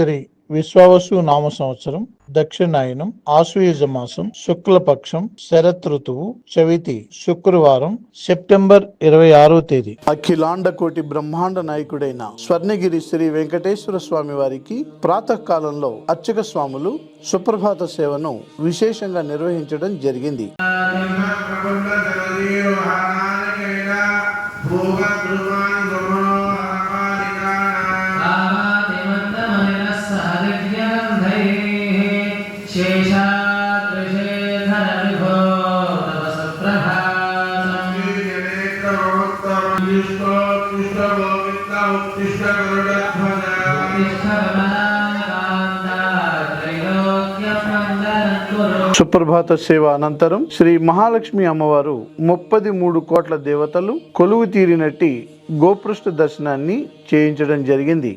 శ్రీ విశ్వావసు నామ సంవత్సరం దక్షిణాయనం ఆశ్వయుజ మాసం శుక్లపక్షం శరత్ ఋతువు చవితి శుక్రవారం సెప్టెంబర్ 26వ తేదీ. అఖిలాండ కోటి బ్రహ్మాండ నాయకుడైన స్వర్ణగిరి శ్రీ వెంకటేశ్వర స్వామి వారికి ప్రాతకాలంలో అర్చక స్వాములు సుప్రభాత సేవను విశేషంగా నిర్వహించడం జరిగింది. సుప్రభాత సేవ అనంతరం శ్రీ మహాలక్ష్మి అమ్మవారు 33 కోట్ల దేవతలు కొలువు తీరినట్టి గోపృష్ఠ దర్శనాన్ని చేయించడం జరిగింది.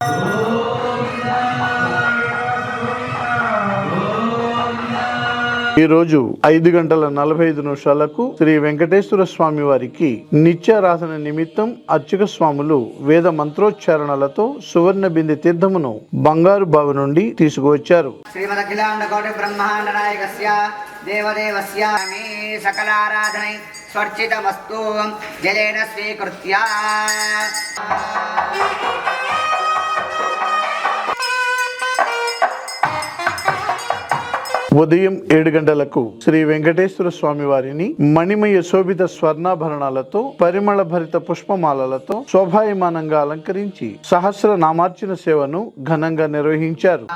ఈ రోజు 5:45 శ్రీ వెంకటేశ్వర స్వామి వారికి నిత్యారాధన నిమిత్తం అర్చక స్వాములు వేద మంత్రోచ్చారణలతో సువర్ణ బిందె తీర్థమును బంగారు బావి నుండి తీసుకువచ్చారు. శ్రీమదఖిలాండ కోటి బ్రహ్మాండ నాయకస్య దేవదేవస్య మే సకలారాధనై స్వర్చితమస్తు జలేన స్వీకృత్య. ఉదయం 7 గంటలకు శ్రీ వెంకటేశ్వర స్వామి వారిని మణిమయ శోభిత స్వర్ణాభరణాలతో పరిమళ భరిత పుష్పమాలలతో శోభాయమానంగా అలంకరించి సహస్ర నామార్చన సేవను ఘనంగా నిర్వహించారు.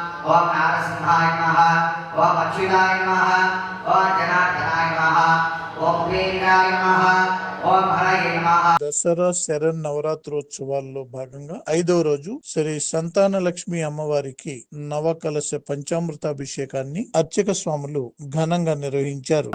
దసరా శరణ్ నవరాత్రోత్సవాల్లో భాగంగా 5వ రోజు శ్రీ సంతాన లక్ష్మి అమ్మవారికి నవకలశ పంచామృతాభిషేకాన్ని అర్చక స్వాములు ఘనంగా నిర్వహించారు.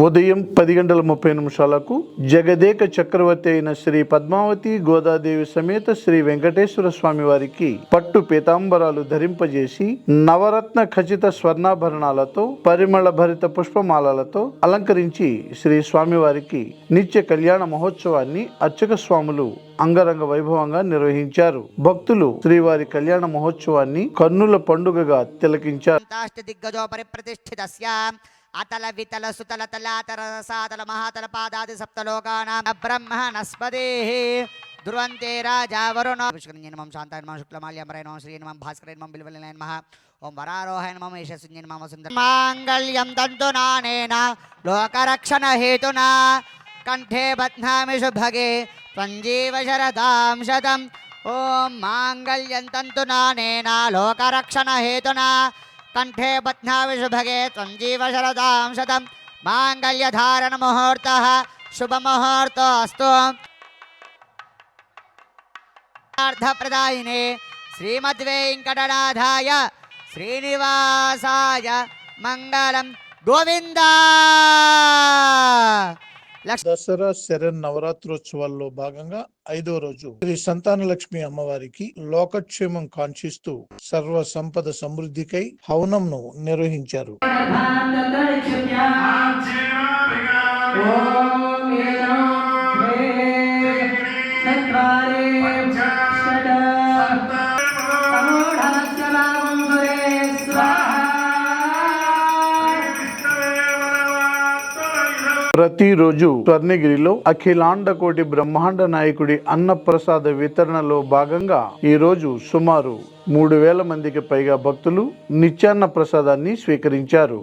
ఉదయం 10:30 జగదేక చక్రవర్తి అయిన శ్రీ పద్మావతి గోదాదేవి సమేత శ్రీ వెంకటేశ్వర స్వామి వారికి పట్టు పీతాంబరాలు ధరింపజేసి నవరత్న ఖచ్చిత స్వర్ణాభరణాలతో పరిమళ భరిత పుష్పమాలలతో అలంకరించి శ్రీ స్వామివారికి నిత్య కళ్యాణ మహోత్సవాన్ని అర్చక స్వాములు అంగరంగ వైభవంగా నిర్వహించారు. భక్తులు శ్రీవారి కళ్యాణ మహోత్సవాన్ని కన్నుల పండుగగా తిలకించారు. అతల వితల సుతల తలాతర సాతల మహాతల పాదాది సప్తలోకానాం బ్రహ్మణస్పదేః ధ్రువంతే రాజా వరుణో విష్ణున్య నమః శాంతాయ నమః శుక్లమాల్యాంబరాయ నమః శ్రీ నమః భాస్కరాయ నమః బిల్వలాయ నమః ఓం వరారోహాయ నమః యశస్సున్య నమః సుందర మాంగళ్యం తంతునానేన లోకరక్షణ హేతునా కంఠే బధ్నామి శుభగే త్వంజీవ శరదాం శతం. ఓం మాంగళ్యం తంతునానేన లోకరక్షణ హేతునా కంఠే బధ్నామి శుభగే త్వంజీవ శరదాం శతం. మాంగళ్యధారణ ముహూర్తః శుభముహూర్తోస్తు. అర్థప్రదాయినే శ్రీమద్వేంకటనాథాయ శ్రీనివాసాయ మంగళం. గోవింద. దసరా శరణ్ నవరాత్రోత్సవాల్లో భాగంగా 5వ రోజు శ్రీ సంతాన లక్ష్మి అమ్మవారికి లోకక్షేమం కాంక్షిస్తూ సర్వ సంపద సమృద్ధికై హవనంను నిర్వహించారు. ప్రతిరోజు స్వర్ణగిరిలో అఖిలాండ కోటి బ్రహ్మాండ నాయకుడి అన్నప్రసాద వితరణలో భాగంగా ఈ రోజు సుమారు 3000 మందికి పైగా భక్తులు నిత్యాన్న ప్రసాదాన్ని స్వీకరించారు.